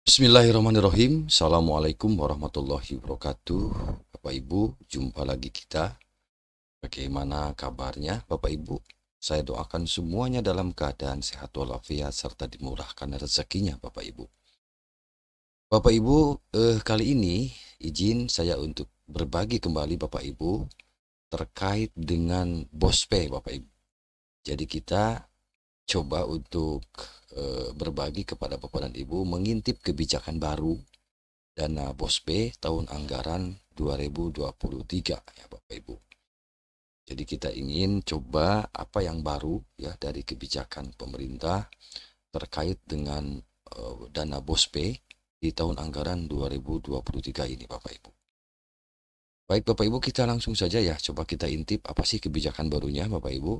Bismillahirrahmanirrahim. Assalamualaikum warahmatullahi wabarakatuh. Bapak Ibu, jumpa lagi kita. Bagaimana kabarnya Bapak Ibu? Saya doakan semuanya dalam keadaan sehat walafiat serta dimurahkan rezekinya Bapak Ibu. Bapak Ibu, kali ini izin saya untuk berbagi kembali Bapak Ibu terkait dengan BOSPE Bapak Ibu. Jadi kita coba untuk berbagi kepada Bapak dan Ibu mengintip kebijakan baru dana BOSPE tahun anggaran 2023 ya Bapak Ibu. Jadi kita ingin coba apa yang baru ya dari kebijakan pemerintah terkait dengan dana BOSPE di tahun anggaran 2023 ini Bapak Ibu. Baik Bapak Ibu, kita langsung saja ya coba kita intip apa sih kebijakan barunya Bapak Ibu.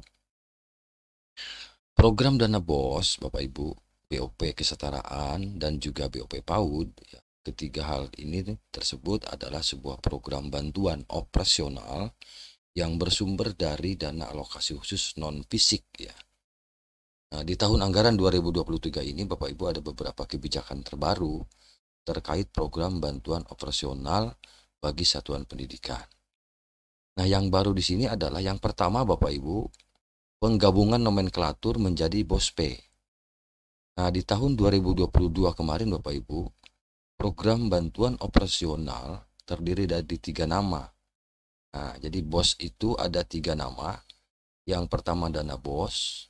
Program dana BOS, Bapak Ibu, BOP kesetaraan dan juga BOP PAUD, ya, ketiga hal ini tersebut adalah sebuah program bantuan operasional yang bersumber dari dana alokasi khusus non-fisik ya. Nah, di tahun anggaran 2023 ini Bapak Ibu ada beberapa kebijakan terbaru terkait program bantuan operasional bagi satuan pendidikan. Nah, yang baru di sini adalah yang pertama Bapak Ibu, penggabungan nomenklatur menjadi BOSPE. Nah, di tahun 2022 kemarin Bapak Ibu, program bantuan operasional terdiri dari 3 nama. Nah, jadi BOS itu ada 3 nama. Yang pertama dana BOS,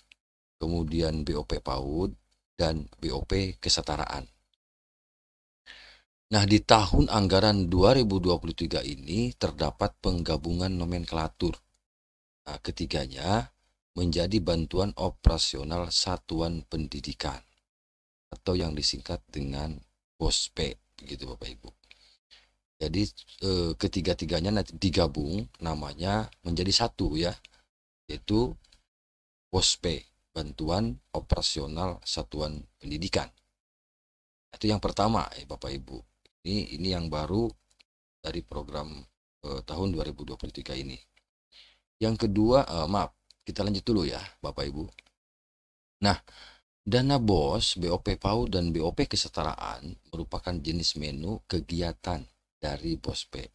kemudian BOP PAUD, dan BOP kesetaraan. Nah, di tahun anggaran 2023 ini terdapat penggabungan nomenklatur. Nah, ketiganya menjadi bantuan operasional satuan pendidikan atau yang disingkat dengan BOSPE begitu Bapak Ibu. Jadi ketiga-tiganya nanti digabung namanya menjadi satu ya, yaitu BOSPE, bantuan operasional satuan pendidikan. Itu yang pertama ya Bapak Ibu. Ini yang baru dari program tahun 2023 ini. Yang kedua, kita lanjut dulu ya Bapak Ibu. Nah, dana BOS, BOP PAUD, dan BOP kesetaraan merupakan jenis menu kegiatan dari BOSPE.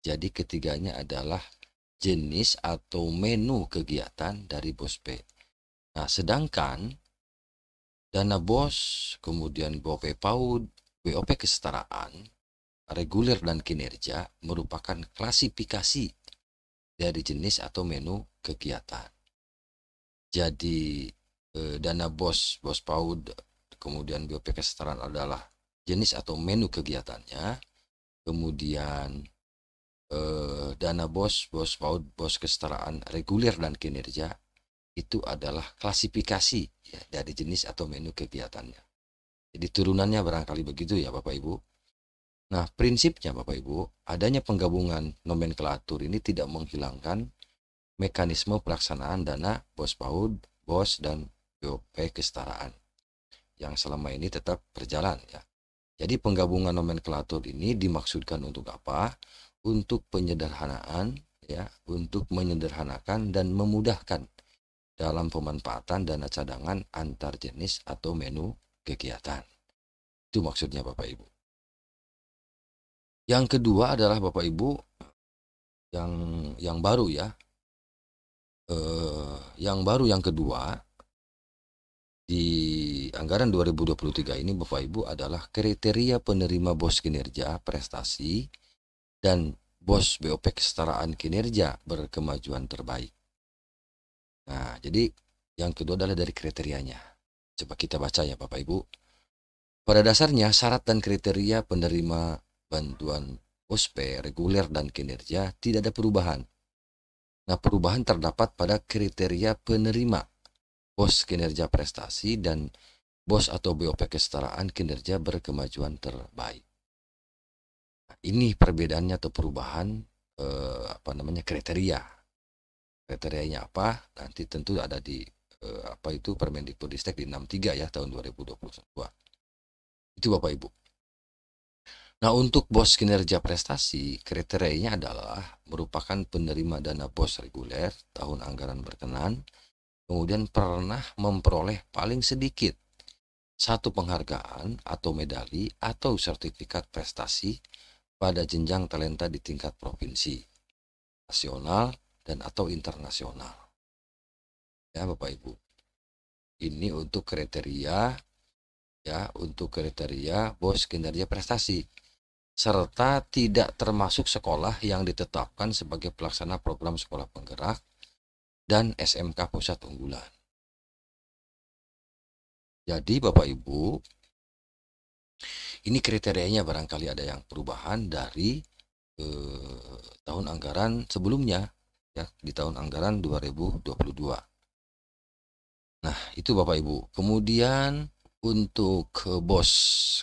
Jadi ketiganya adalah jenis atau menu kegiatan dari BOSPE. Nah, sedangkan dana BOS, kemudian BOP PAUD, BOP kesetaraan, reguler dan kinerja merupakan klasifikasi dari jenis atau menu kegiatan. Jadi dana BOS, BOS PAUD, kemudian BOP kesetaraan adalah jenis atau menu kegiatannya. Kemudian dana BOS, BOS PAUD, BOS kesetaraan, reguler dan kinerja itu adalah klasifikasi ya, dari jenis atau menu kegiatannya. Jadi turunannya barangkali begitu ya Bapak Ibu. Nah, prinsipnya Bapak Ibu, adanya penggabungan nomenklatur ini tidak menghilangkan mekanisme pelaksanaan dana BOS PAUD, BOS, dan BOP kesetaraan yang selama ini tetap berjalan ya. Jadi penggabungan nomenklatur ini dimaksudkan untuk apa? Untuk penyederhanaan ya, untuk menyederhanakan dan memudahkan dalam pemanfaatan dana cadangan antar jenis atau menu kegiatan. Itu maksudnya Bapak Ibu. Yang kedua adalah Bapak Ibu yang baru ya. Yang baru yang kedua di anggaran 2023 ini Bapak Ibu adalah kriteria penerima BOS kinerja prestasi dan BOS BOP kesetaraan kinerja berkemajuan terbaik. Nah, jadi yang kedua adalah dari kriterianya. Coba kita baca ya Bapak Ibu. Pada dasarnya syarat dan kriteria penerima bantuan BOSPE reguler dan kinerja tidak ada perubahan. Nah, perubahan terdapat pada kriteria penerima BOS kinerja prestasi dan BOS atau BOP kesetaraan kinerja berkemajuan terbaik. Nah, ini perbedaannya atau perubahan kriteria. Kriterianya apa? Nanti tentu ada di Permendikbudristek di 63 ya tahun 2022. Itu Bapak Ibu. Nah, untuk BOS kinerja prestasi, kriterianya adalah merupakan penerima dana BOS reguler tahun anggaran berkenan, kemudian pernah memperoleh paling sedikit satu penghargaan atau medali atau sertifikat prestasi pada jenjang talenta di tingkat provinsi, nasional, dan atau internasional. Ya Bapak Ibu, ini untuk kriteria bos kinerja prestasi, serta tidak termasuk sekolah yang ditetapkan sebagai pelaksana program sekolah penggerak dan SMK pusat unggulan. Jadi Bapak Ibu, ini kriterianya barangkali ada yang perubahan dari tahun anggaran sebelumnya, ya, di tahun anggaran 2022. Nah, itu Bapak Ibu. Kemudian untuk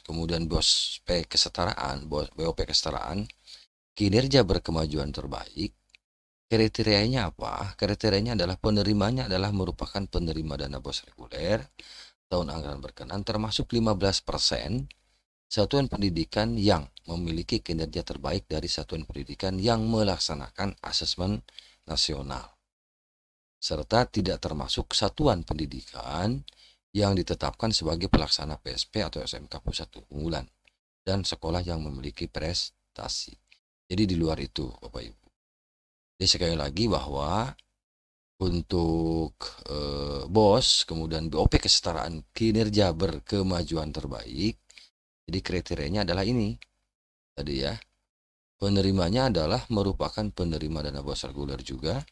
kemudian BOP kesetaraan, kinerja berkemajuan terbaik, kriterianya apa? Kriterianya adalah penerimanya adalah merupakan penerima dana BOS reguler tahun anggaran berkenan, termasuk 15% satuan pendidikan yang memiliki kinerja terbaik dari satuan pendidikan yang melaksanakan asesmen nasional, serta tidak termasuk satuan pendidikan yang ditetapkan sebagai pelaksana PSP atau SMK pusat unggulan dan sekolah yang memiliki prestasi. Jadi di luar itu Bapak Ibu. Jadi sekali lagi bahwa untuk BOS, kemudian BOP kesetaraan kinerja berkemajuan terbaik, jadi kriterianya adalah ini tadi ya. Penerimanya adalah merupakan penerima dana BOS reguler juga,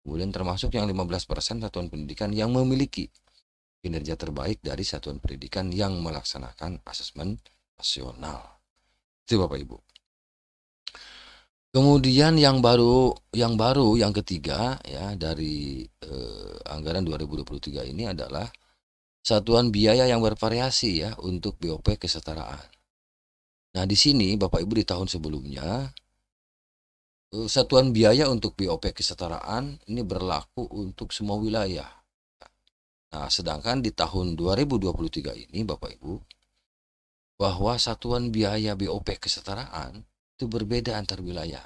kemudian termasuk yang 15% satuan pendidikan yang memiliki kinerja terbaik dari satuan pendidikan yang melaksanakan asesmen nasional. Itu Bapak Ibu. Kemudian yang ketiga ya dari anggaran 2023 ini adalah satuan biaya yang bervariasi ya untuk BOP kesetaraan. Nah, di sini Bapak Ibu di tahun sebelumnya satuan biaya untuk BOP kesetaraan ini berlaku untuk semua wilayah. Nah, sedangkan di tahun 2023 ini Bapak Ibu, bahwa satuan biaya BOP kesetaraan itu berbeda antar wilayah.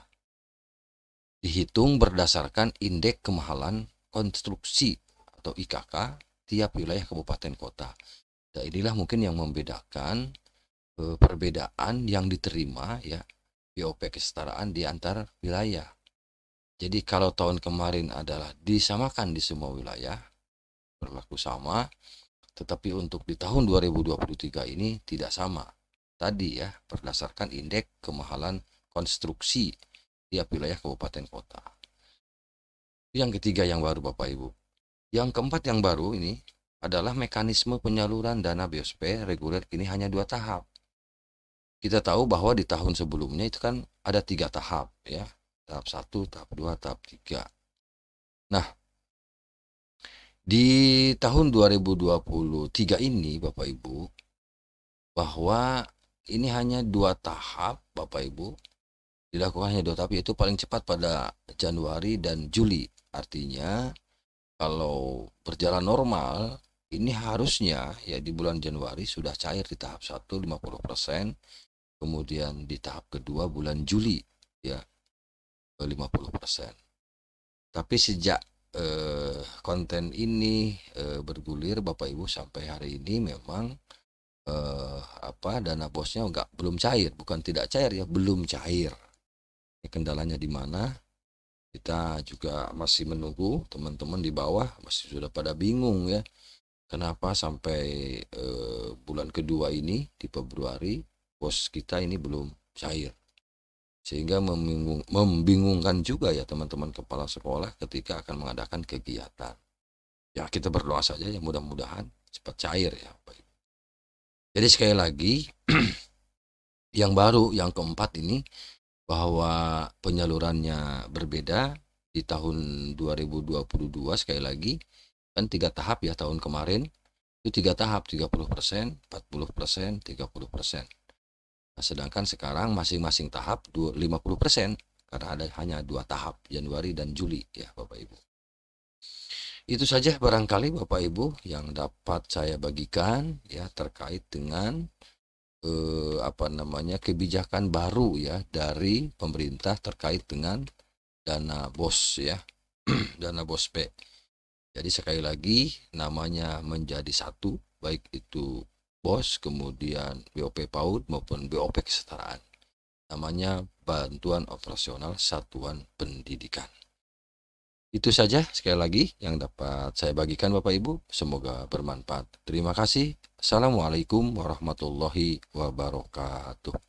Dihitung berdasarkan indeks kemahalan konstruksi atau IKK tiap wilayah kabupaten kota. Dan inilah mungkin yang membedakan perbedaan yang diterima ya BOP kesetaraan di antar wilayah. Jadi kalau tahun kemarin adalah disamakan di semua wilayah, berlaku sama, tetapi untuk di tahun 2023 ini tidak sama. Tadi ya, berdasarkan indeks kemahalan konstruksi tiap wilayah kabupaten kota. Yang ketiga yang baru Bapak Ibu. Yang keempat yang baru ini adalah mekanisme penyaluran dana BOSP reguler kini hanya 2 tahap. Kita tahu bahwa di tahun sebelumnya itu kan ada 3 tahap ya. Tahap 1, tahap 2, tahap 3. Nah, di tahun 2023 ini Bapak Ibu, bahwa ini hanya 2 tahap Bapak Ibu, dilakukan hanya 2 tahap, yaitu paling cepat pada Januari dan Juli. Artinya kalau berjalan normal ini harusnya ya di bulan Januari sudah cair di tahap 1 50%, kemudian di tahap kedua bulan Juli ya 50%. Tapi sejak konten ini bergulir Bapak Ibu sampai hari ini memang dana bosnya belum cair, bukan tidak cair ya, belum cair. Kendalanya di mana? Kita juga masih menunggu, teman-teman di bawah masih sudah pada bingung ya. Kenapa sampai bulan kedua ini di Februari bos kita ini belum cair? Sehingga membingungkan juga ya teman-teman kepala sekolah ketika akan mengadakan kegiatan. Ya kita berdoa saja ya mudah-mudahan cepat cair ya. Jadi sekali lagi yang baru yang keempat ini bahwa penyalurannya berbeda di tahun 2022 sekali lagi kan 3 tahap ya, tahun kemarin itu 3 tahap 30%, 40%, 30%. Nah, sedangkan sekarang masing-masing tahap 50% karena ada hanya 2 tahap Januari dan Juli ya Bapak Ibu. Itu saja barangkali Bapak Ibu yang dapat saya bagikan ya terkait dengan kebijakan baru ya dari pemerintah terkait dengan dana BOS ya dana BOSP. Jadi sekali lagi namanya menjadi satu, baik itu BOS, kemudian BOP PAUD maupun BOP kesetaraan. Namanya Bantuan Operasional Satuan Pendidikan. Itu saja sekali lagi yang dapat saya bagikan Bapak Ibu. Semoga bermanfaat. Terima kasih. Assalamualaikum warahmatullahi wabarakatuh.